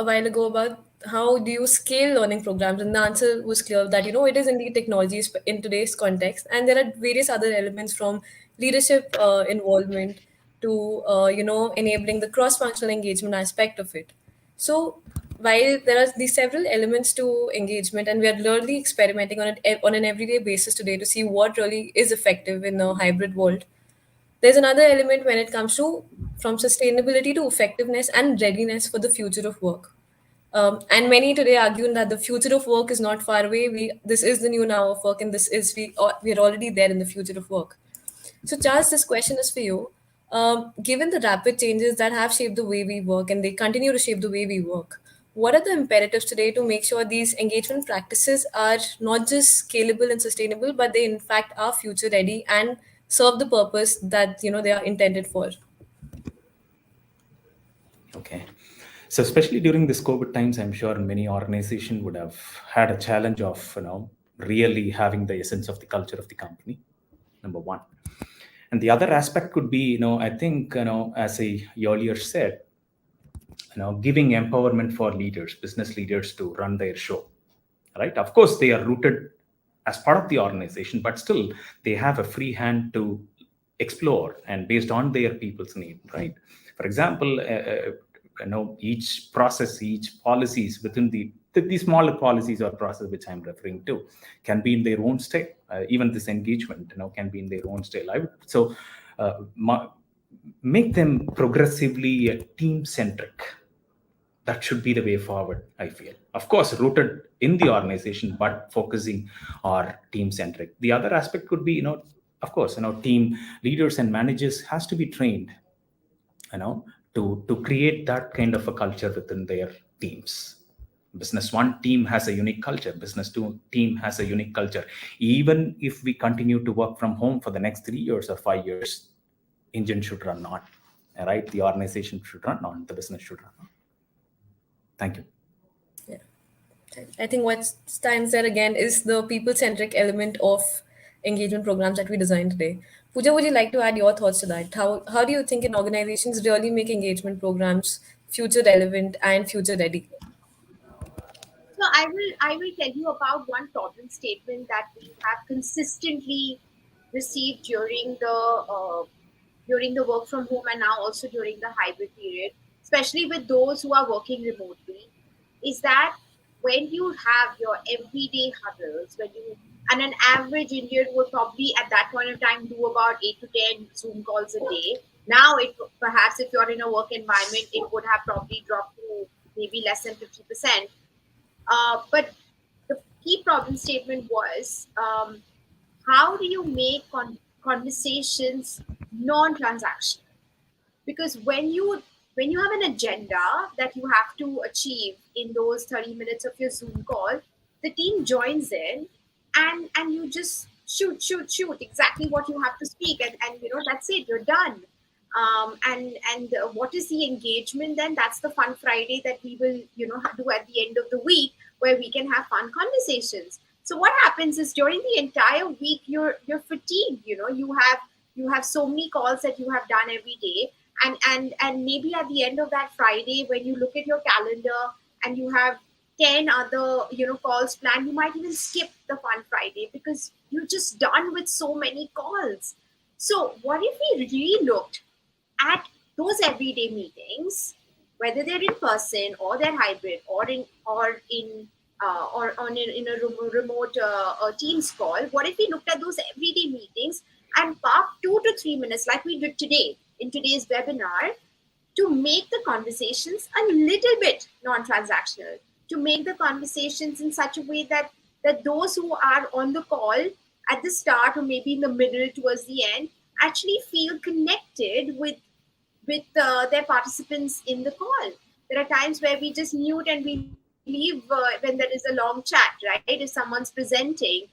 while ago about how do you scale learning programs, and the answer was clear that it is indeed technology in today's context, and there are various other elements from leadership involvement to enabling the cross-functional engagement aspect of it. So while there are these several elements to engagement, and we are literally experimenting on it on an everyday basis today to see what really is effective in a hybrid world, there's another element when it comes to from sustainability to effectiveness and readiness for the future of work. And many today argue that the future of work is not far away. This is the new now of work, and we are already there in the future of work. So, Charles, this question is for you. Given the rapid changes that have shaped the way we work and they continue to shape the way we work, what are the imperatives today to make sure these engagement practices are not just scalable and sustainable, but they in fact are future ready and serve the purpose that they are intended for? Okay. So especially during this COVID times, I'm sure many organizations would have had a challenge of, really having the essence of the culture of the company, number one. And the other aspect could be, I think, as I earlier said, giving empowerment for leaders, business leaders, to run their show, right? Of course, they are rooted as part of the organization, but still they have a free hand to explore and based on their people's need, right? For example, each process, each policies within the smaller policies or process which I'm referring to can be in their own style. Even this engagement, can be in their own style. Make them progressively team centric. That should be the way forward, I feel. Of course, rooted in the organization, but focusing on team centric. The other aspect could be, of course, team leaders and managers has to be trained, to create that kind of a culture within their teams. Business one team has a unique culture, business two team has a unique culture. Even if we continue to work from home for the next 3 years or 5 years, engine should run on, right? The organization should run on, the business should run on. Thank you. Yeah. I think what stands there again is the people centric element of engagement programs that we design today. Pooja, would you like to add your thoughts to that? How do you think in organizations really make engagement programs future relevant and future ready? So I will tell you about one problem statement that we have consistently received during the work from home and now also during the hybrid period, especially with those who are working remotely, is that when you have your everyday huddles, when you and an average Indian would probably at that point of time do about 8 to 10 Zoom calls a day. Now, it perhaps if you're in a work environment, it would have probably dropped to maybe less than 50%. But the key problem statement was, how do you make conversations non-transactional? Because when you have an agenda that you have to achieve in those 30 minutes of your Zoom call, the team joins in, and you just shoot exactly what you have to speak, and that's it, you're done. And what is the engagement then? That's the fun Friday that we will do at the end of the week, where we can have fun conversations. So what happens is during the entire week you're fatigued. You have so many calls that you have done every day, and maybe at the end of that Friday, when you look at your calendar and you have 10 other calls planned, you might even skip the fun Friday because you're just done with so many calls. So what if we really looked at those everyday meetings, whether they're in person or they're hybrid or in a remote Teams call? What if we looked at those everyday meetings and parked 2 to 3 minutes, like we did today in today's webinar, to make the conversations a little bit non-transactional, to make the conversations in such a way that those who are on the call at the start or maybe in the middle towards the end actually feel connected with their participants in the call. There are times where we just mute and we leave when there is a long chat, right? If someone's presenting.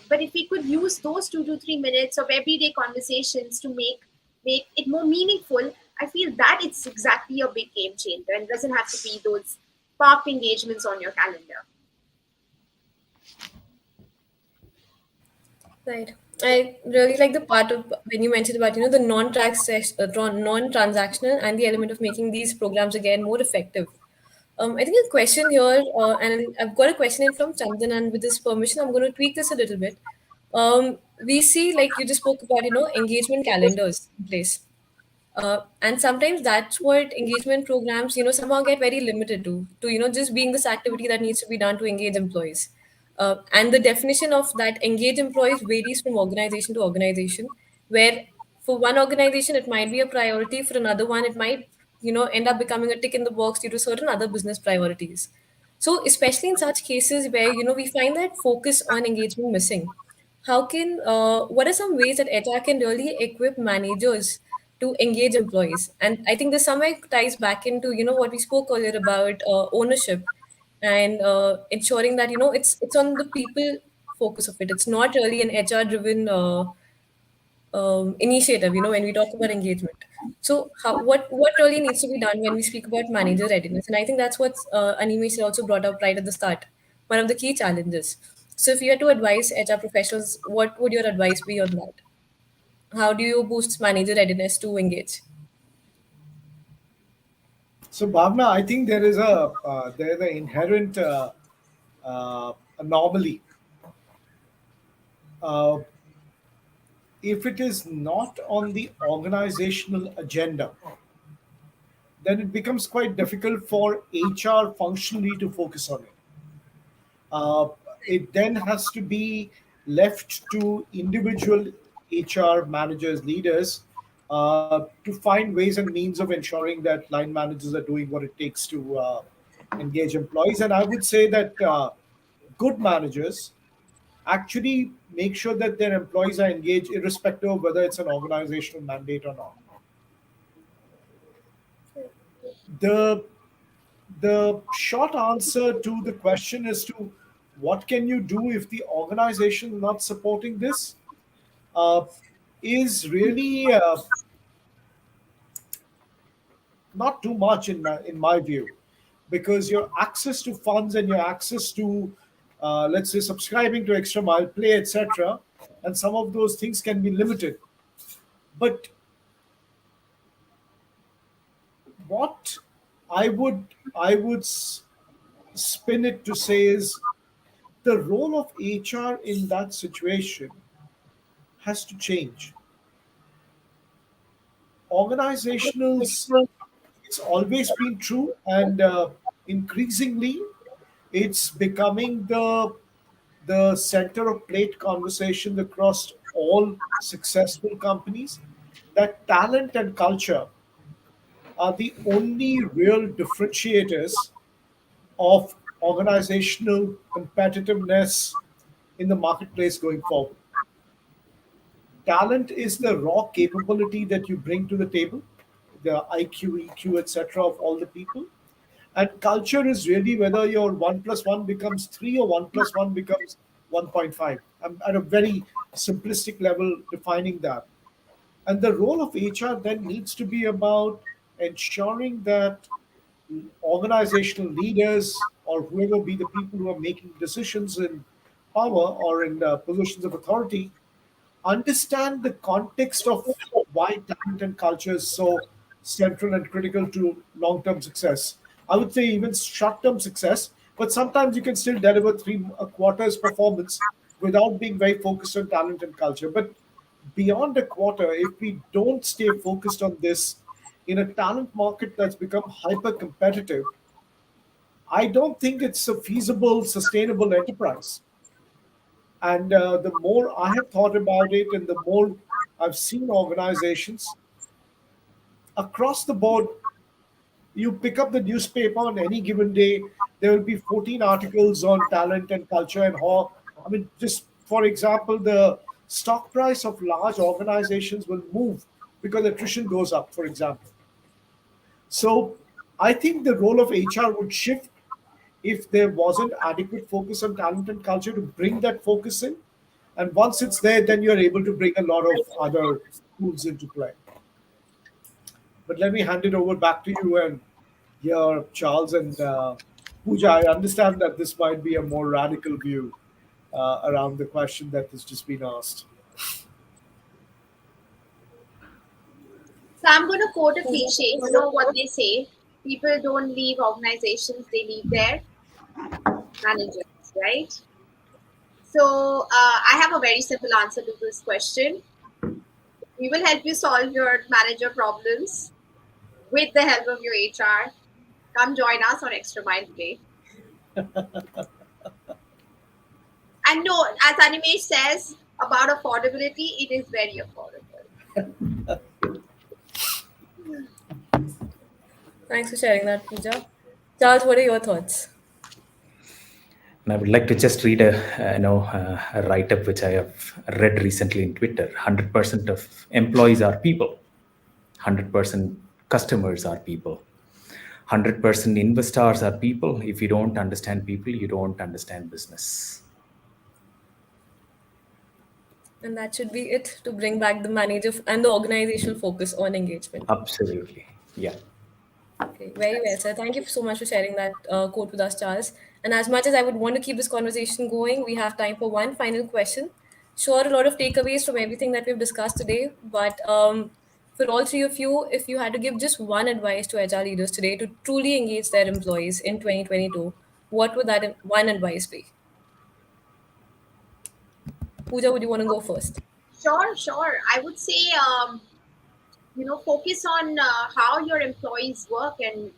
But if we could use those 2 to 3 minutes of everyday conversations to make it more meaningful, I feel that it's exactly a big game changer, and it doesn't have to be those parked engagements on your calendar. Right. I really like the part of when you mentioned about the non-transactional and the element of making these programs again more effective. I think a question here, and I've got a question in from Chandan, and with this permission, I'm going to tweak this a little bit. We see, like you just spoke about, engagement calendars in place. And sometimes that's what engagement programs, somehow get very limited to, just being this activity that needs to be done to engage employees. And the definition of that engage employees varies from organization to organization, where for one organization, it might be a priority. For another one, it might, end up becoming a tick in the box due to certain other business priorities. So, especially in such cases where, we find that focus on engagement missing, what are some ways that HR can really equip managers to engage employees? And I think this somewhere ties back into, what we spoke earlier about ownership and ensuring that, it's on the people focus of it. It's not really an HR driven initiative, when we talk about engagement. So what really needs to be done when we speak about manager readiness? And I think that's what Animesh also brought up right at the start, one of the key challenges. So if you had to advise HR professionals, what would your advice be on that? How do you boost manager readiness to engage? So, Bhavna, I think there is an inherent anomaly. Uh, if it is not on the organizational agenda, then it becomes quite difficult for HR functionally to focus on it. Uh, it then has to be left to individual HR managers, leaders, to find ways and means of ensuring that line managers are doing what it takes to engage employees. And I would say that good managers actually make sure that their employees are engaged, irrespective of whether it's an organizational mandate or not. The the short answer to the question as to what can you do if the organization is not supporting this uh, is really not too much in my view, because your access to funds and your access to let's say subscribing to extra mile play, etc., and some of those things can be limited. But what I would spin it to say is the role of HR in that situation has to change. Organizationals, it's always been true, and increasingly it's becoming the center of plate conversation across all successful companies, that talent and culture are the only real differentiators of organizational competitiveness in the marketplace going forward. Talent is the raw capability that you bring to the table, the IQ, EQ, etc., of all the people. And culture is really whether your 1 plus 1 becomes 3 or 1 plus 1 becomes 1.5. I'm at a very simplistic level defining that. And the role of HR then needs to be about ensuring that organizational leaders or whoever be the people who are making decisions in power or in positions of authority understand the context of why talent and culture is so central and critical to long-term success. I would say even short-term success, but sometimes you can still deliver three a quarter's performance without being very focused on talent and culture. But beyond a quarter, if we don't stay focused on this in a talent market that's become hyper competitive, I don't think it's a feasible, sustainable enterprise. And the more I have thought about it, and the more I've seen organizations across the board, you pick up the newspaper on any given day, there will be 14 articles on talent and culture and how, I mean, just for example, the stock price of large organizations will move because attrition goes up, for example. So I think the role of HR would shift if there wasn't adequate focus on talent and culture to bring that focus in. And once it's there, then you're able to bring a lot of other tools into play. But let me hand it over back to you and here, Charles and Pooja. I understand that this might be a more radical view around the question that has just been asked. So I'm going to quote a cliche. You know what they say: people don't leave organizations; they leave their managers, right? So I have a very simple answer to this question. We will help you solve your manager problems with the help of your HR. Come join us on Extra Mile today. And no, as Animesh says about affordability, it is very affordable. Thanks for sharing that, Pooja. Charles, what are your thoughts? And I would like to just read a write-up which I have read recently in Twitter. 100% of employees are people. 100% customers are people. 100% investors are people. If you don't understand people, you don't understand business. And that should be it to bring back the manager and the organizational focus on engagement. Absolutely. Yeah. Okay, very well, sir. Thank you so much for sharing that quote with us, Charles. And as much as I would want to keep this conversation going, we have time for one final question. Sure, a lot of takeaways from everything that we've discussed today, but for all three of you, if you had to give just one advice to HR leaders today to truly engage their employees in 2022, what would that one advice be? Pooja, would you want to go first? Sure, sure. I would say, focus on how your employees work and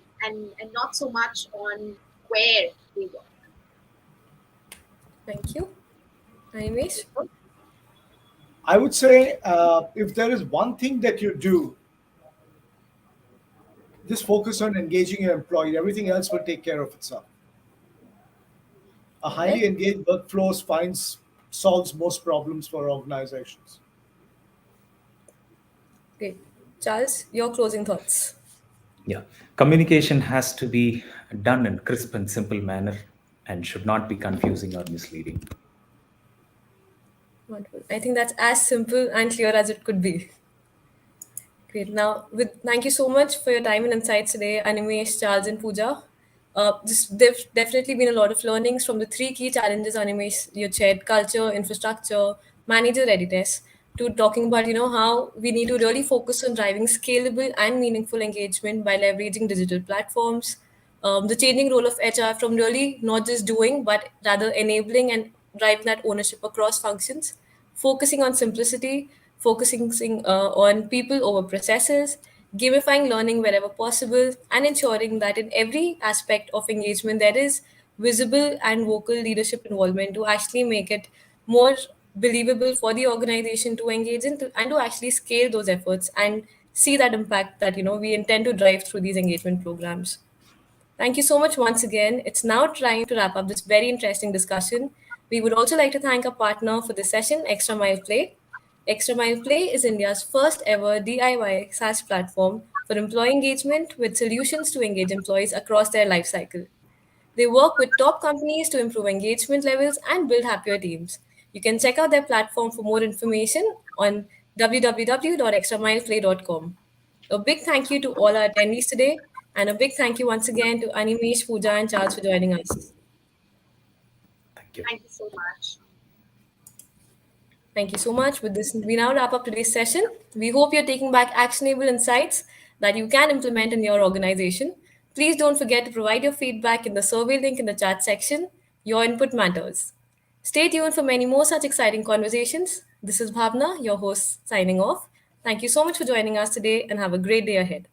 not so much on where they work. Thank you. Animesh? I would say if there is one thing that you do, just focus on engaging your employee. Everything else will take care of itself. A highly Perfect. engaged workflows finds solves most problems for organizations. Great. Charles, your closing thoughts. Yeah. Communication has to be done in crisp and simple manner, and should not be confusing or misleading. Wonderful. I think that's as simple and clear as it could be. Great. Now, thank you so much for your time and insights today, Animesh, Charles, and Pooja. There've definitely been a lot of learnings from the three key challenges, Animesh, you shared: culture, infrastructure, manager readiness, to talking about how we need to really focus on driving scalable and meaningful engagement by leveraging digital platforms. The changing role of HR from really not just doing but rather enabling and driving that ownership across functions, focusing on simplicity, focusing on people over processes, gamifying learning wherever possible, and ensuring that in every aspect of engagement there is visible and vocal leadership involvement to actually make it more believable for the organization to engage in and to actually scale those efforts and see that impact that we intend to drive through these engagement programs. Thank you so much once again. It's now time to wrap up this very interesting discussion. We would also like to thank our partner for this session, Extra Mile Play. Extra Mile Play is India's first ever DIY SaaS platform for employee engagement with solutions to engage employees across their life cycle. They work with top companies to improve engagement levels and build happier teams. You can check out their platform for more information on www.extramileplay.com. A big thank you to all our attendees today, and a big thank you once again to Animesh, Pooja, and Charles for joining us. Thank you. Thank you so much. Thank you so much. With this, we now wrap up today's session. We hope you're taking back actionable insights that you can implement in your organization. Please don't forget to provide your feedback in the survey link in the chat section. Your input matters. Stay tuned for many more such exciting conversations. This is Bhavna, your host, signing off. Thank you so much for joining us today and have a great day ahead.